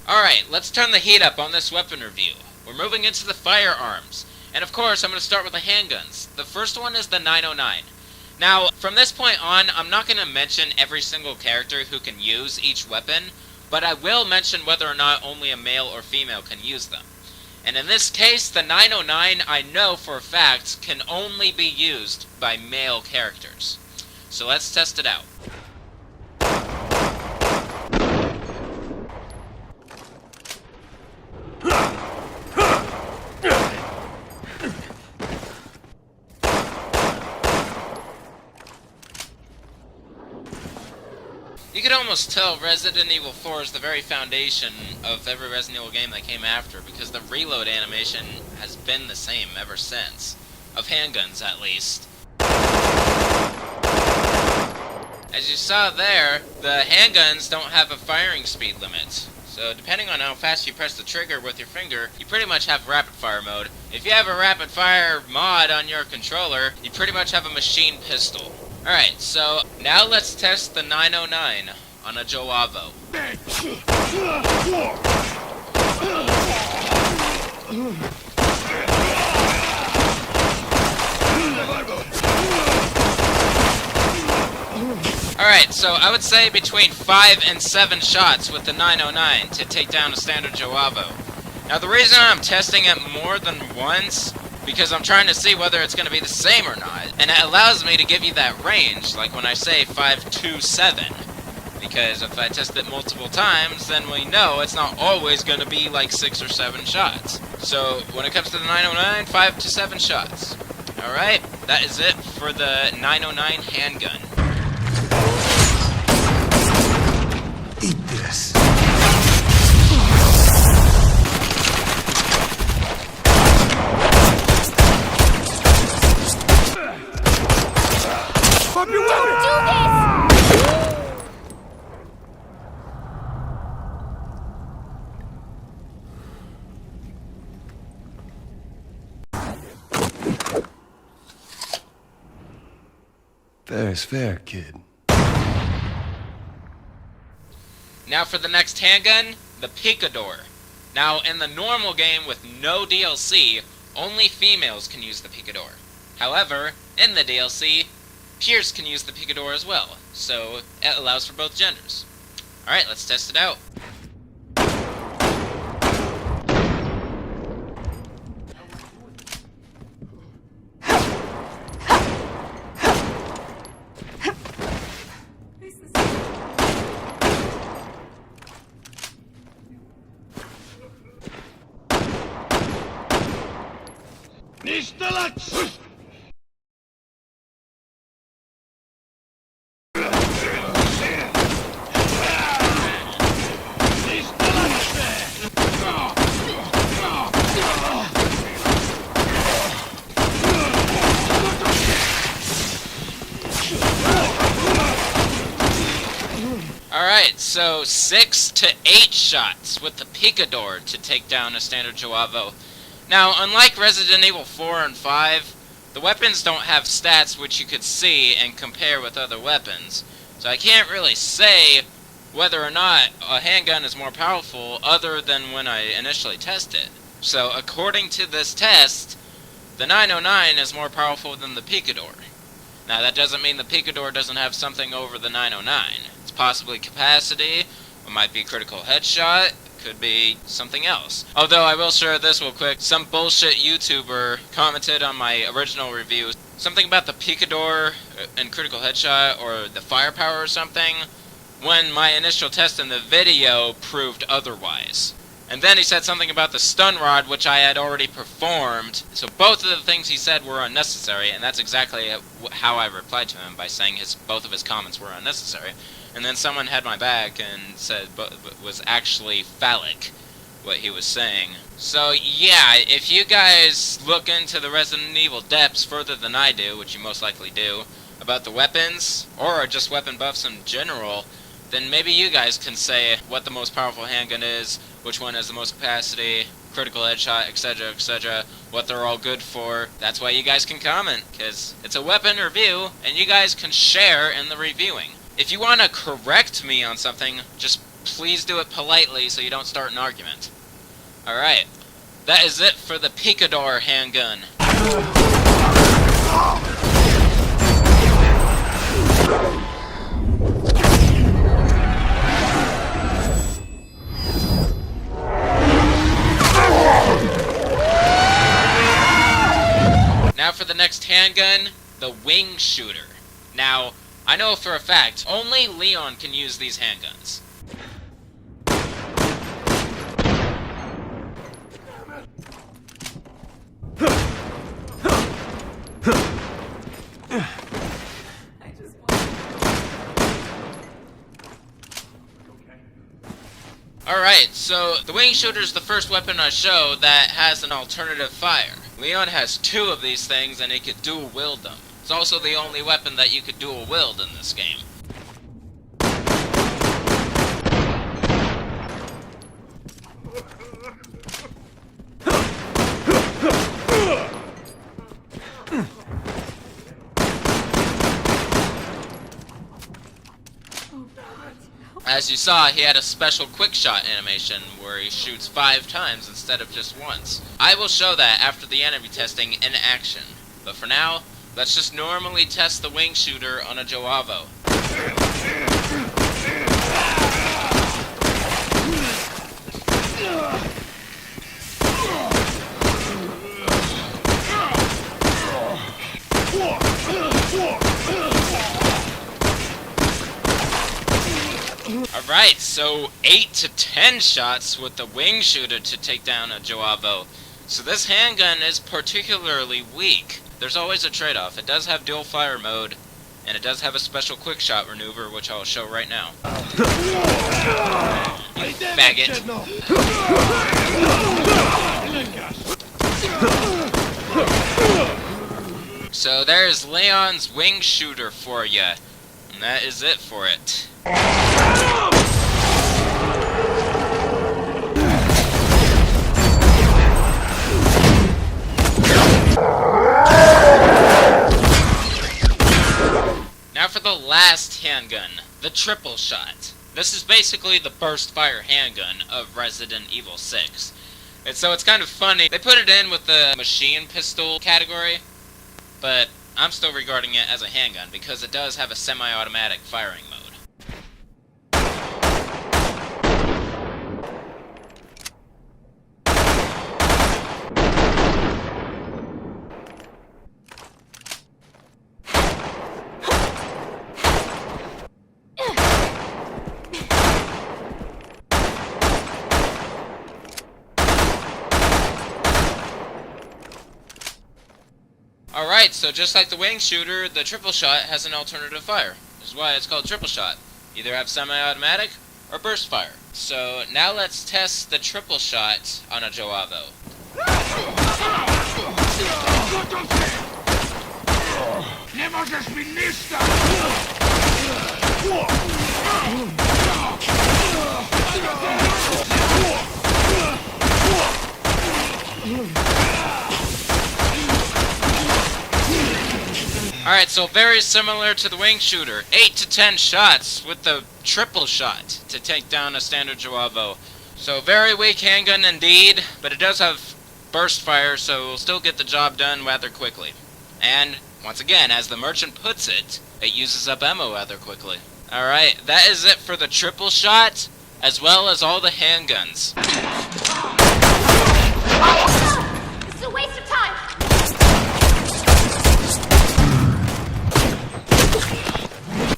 Alright, let's turn the heat up on this weapon review. We're moving into the firearms. And of course, I'm going to start with the handguns. The first one is the 909. Now, from this point on, I'm not going to mention every single character who can use each weapon, but I will mention whether or not only a male or female can use them. And in this case, the 909, I know for a fact, can only be used by male characters. So let's test it out. You could almost tell Resident Evil 4 is the very foundation of every Resident Evil game that came after, because the reload animation has been the same ever since. Of handguns, at least. As you saw there, the handguns don't have a firing speed limit. So depending on how fast you press the trigger with your finger, you pretty much have rapid fire mode. If you have a rapid fire mod on your controller, you pretty much have a machine pistol. Alright, so now let's test the 909 on a Joavo. Alright, so I would say between 5 and 7 shots with the 909 to take down a standard Joavo. Now the reason I'm testing it more than once, because I'm trying to see whether it's going to be the same or not. And it allows me to give you that range, like when I say 5 to 7. Because if I test it multiple times, then we know it's not always going to be like 6 or 7 shots. So when it comes to the 909, 5 to 7 shots. Alright, that is it for the 909 handgun. Eat this. Fair is fair, kid. Now for the next handgun, the Picador. Now in the normal game with no DLC, only females can use the Picador. However, in the DLC, Pierce can use the Picador as well, so it allows for both genders. Alright, let's test it out. Alright, so 6 to 8 shots with the Picador to take down a standard Joavo. Now, unlike Resident Evil 4 and 5, the weapons don't have stats which you could see and compare with other weapons. So I can't really say whether or not a handgun is more powerful other than when I initially test it. So according to this test, the 909 is more powerful than the Picador. Now that doesn't mean the Picador doesn't have something over the 909. It's possibly capacity, it might be critical headshot, could be something else. Although I will share this real quick, some bullshit YouTuber commented on my original review something about the Picador and critical headshot or the firepower or something, when my initial test in the video proved otherwise. And then he said something about the stun rod, which I had already performed. So both of the things he said were unnecessary, and that's exactly how I replied to him, by saying both of his comments were unnecessary. And then someone had my back and said was actually phallic, what he was saying. So yeah, if you guys look into the Resident Evil depths further than I do, which you most likely do, about the weapons, or just weapon buffs in general, then maybe you guys can say what the most powerful handgun is, which one has the most capacity, critical headshot, etc., what they're all good for. That's why you guys can comment, because it's a weapon review, and you guys can share in the reviewing. If you want to correct me on something, just please do it politely so you don't start an argument. Alright, that is it for the Picador handgun. Now for the next handgun, the wing shooter. Now, I know for a fact, only Leon can use these handguns. Alright, so the wing shooter is the first weapon I show that has an alternative fire. Leon has 2 of these things and he could dual wield them. It's also the only weapon that you could dual wield in this game. As you saw, he had a special quickshot animation where he shoots 5 times instead of just once. I will show that after the enemy testing in action. But for now, let's just normally test the wing shooter on a Joavo. Alright, so 8 to 10 shots with the wing shooter to take down a Joavo. So this handgun is particularly weak. There's always a trade-off. It does have dual fire mode, and it does have a special quick shot maneuver, which I'll show right now. You faggot. So there's Leon's wing shooter for ya. And that is it for it. Now for the last handgun, the triple shot. This is basically the burst fire handgun of Resident Evil 6. And so it's kind of funny. They put it in with the machine pistol category, but I'm still regarding it as a handgun because it does have a semi-automatic firing mode. Alright, so just like the wing shooter, the triple shot has an alternative fire. This is why it's called triple shot. Either have semi-automatic or burst fire. So now let's test the triple shot on a Joavo. Alright, so very similar to the wing shooter. 8 to 10 shots with the triple shot to take down a standard Joavo. So very weak handgun indeed, but it does have burst fire, so it will still get the job done rather quickly. And, once again, as the merchant puts it, it uses up ammo rather quickly. Alright, that is it for the triple shot, as well as all the handguns. It's a waste of time!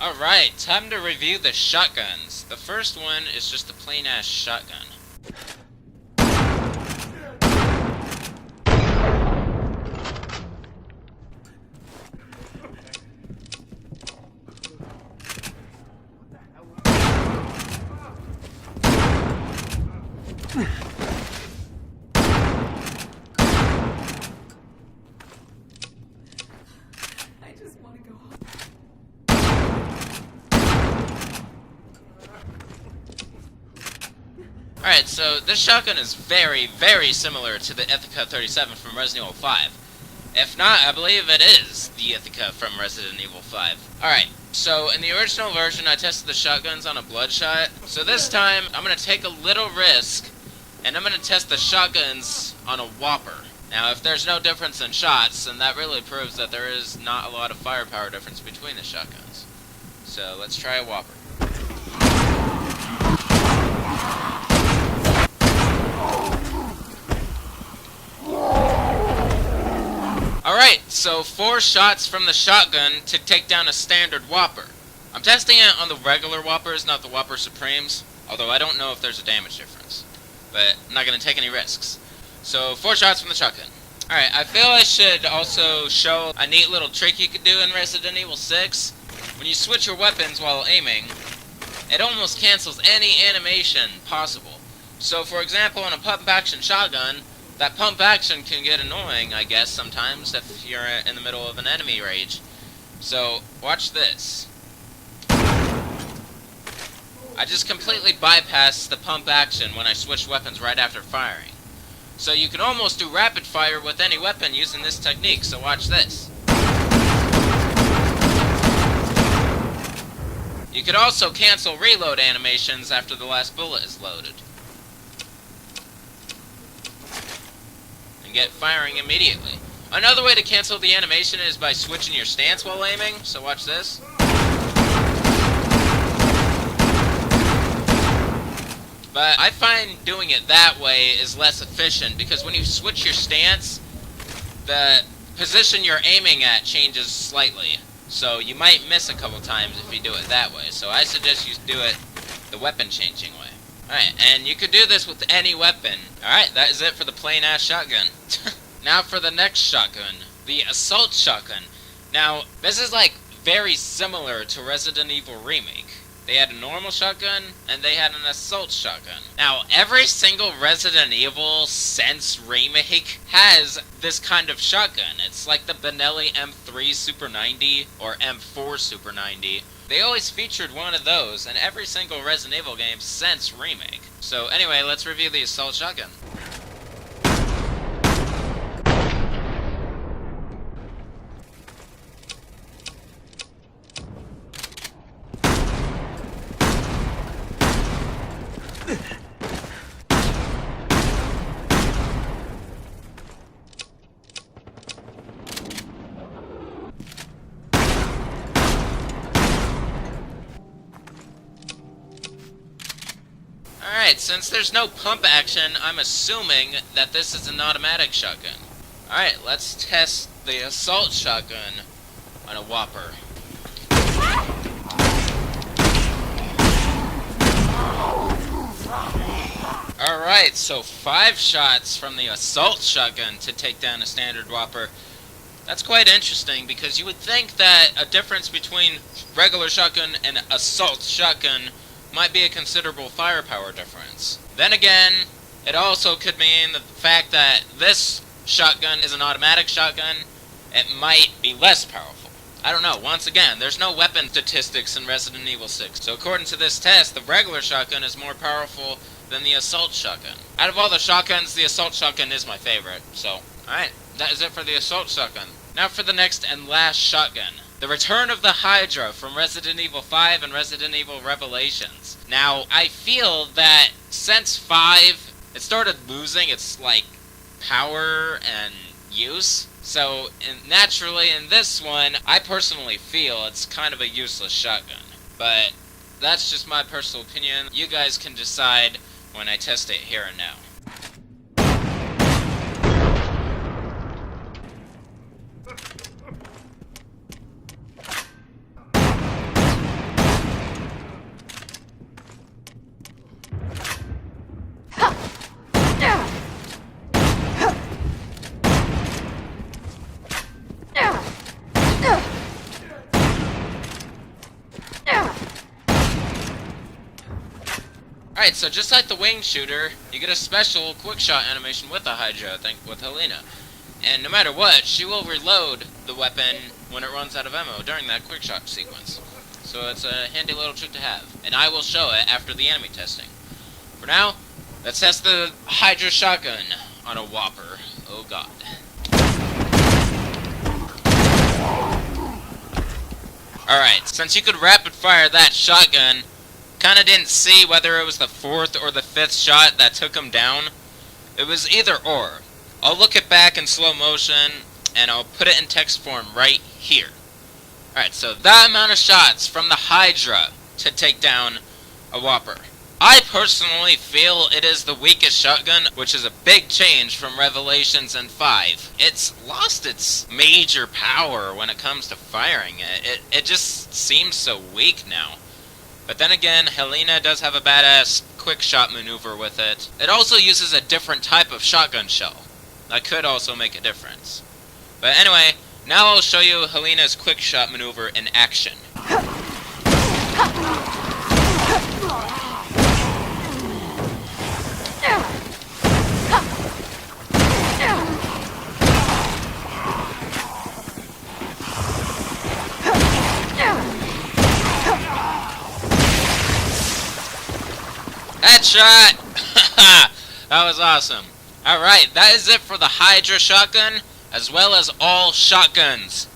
Alright, time to review the shotguns. The first one is just a plain-ass shotgun. Alright, so this shotgun is very, very similar to the Ithaca 37 from Resident Evil 5. If not, I believe it is the Ithaca from Resident Evil 5. Alright, So in the original version, I tested the shotguns on a bloodshot. So this time, I'm going to take a little risk, and I'm going to test the shotguns on a whopper. Now, if there's no difference in shots, then that really proves that there is not a lot of firepower difference between the shotguns. So let's try a whopper. Alright, so 4 shots from the shotgun to take down a standard whopper. I'm testing it on the regular whoppers, not the Whopper Supremes, although I don't know if there's a damage difference. But I'm not going to take any risks. So 4 shots from the shotgun. Alright, I feel I should also show a neat little trick you could do in Resident Evil 6. When you switch your weapons while aiming, it almost cancels any animation possible. So for example, on a pump action shotgun, that pump action can get annoying, I guess, sometimes if you're in the middle of an enemy rage. So, watch this. I just completely bypassed the pump action when I switched weapons right after firing. So you can almost do rapid fire with any weapon using this technique, so watch this. You could also cancel reload animations after the last bullet is loaded. And get firing immediately. Another way to cancel the animation is by switching your stance while aiming, so watch this. But I find doing it that way is less efficient, because when you switch your stance, the position you're aiming at changes slightly. So you might miss a couple times if you do it that way. So I suggest you do it the weapon changing way. Alright, and you could do this with any weapon. Alright, that is it for the plain ass shotgun. Now for the next shotgun, the assault shotgun. Now, this is like very similar to Resident Evil Remake. They had a normal shotgun, and they had an assault shotgun. Now, every single Resident Evil since Remake has this kind of shotgun. It's like the Benelli M3 Super 90, or M4 Super 90. They always featured one of those in every single Resident Evil game since Remake. So anyway, let's review the assault shotgun. Alright, since there's no pump action, I'm assuming that this is an automatic shotgun. Alright, let's test the assault shotgun on a whopper. Alright, so 5 shots from the assault shotgun to take down a standard whopper. That's quite interesting, because you would think that a difference between regular shotgun and assault shotgun might be a considerable firepower difference. Then again, it also could mean the fact that this shotgun is an automatic shotgun, it might be less powerful. I don't know, once again, there's no weapon statistics in Resident Evil 6, so according to this test, the regular shotgun is more powerful than the assault shotgun. Out of all the shotguns, the assault shotgun is my favorite, so, alright, that is it for the assault shotgun. Now for the next and last shotgun. The Return of the Hydra from Resident Evil 5 and Resident Evil Revelations. Now, I feel that since 5, it started losing its, power and use. So, naturally, in this one, I personally feel it's kind of a useless shotgun. But, that's just my personal opinion. You guys can decide when I test it here and now. Alright, so just like the wing shooter, you get a special quickshot animation with the Hydra, I think, with Helena. And no matter what, she will reload the weapon when it runs out of ammo during that quickshot sequence. So it's a handy little trick to have. And I will show it after the enemy testing. For now, let's test the Hydra Shotgun on a whopper. Oh god. Alright, since you could rapid fire that shotgun, kinda didn't see whether it was the 4th or the 5th shot that took him down. It was either or. I'll look it back in slow motion, and I'll put it in text form right here. Alright, so that amount of shots from the Hydra to take down a Whopper. I personally feel it is the weakest shotgun, which is a big change from Revelations and 5. It's lost its major power when it comes to firing it. It just seems so weak now. But then again, Helena does have a badass quick shot maneuver with it. It also uses a different type of shotgun shell. That could also make a difference. But anyway, now I'll show you Helena's quick shot maneuver in action. Headshot! That was awesome. Alright, that is it for the Hydra Shotgun, as well as all shotguns.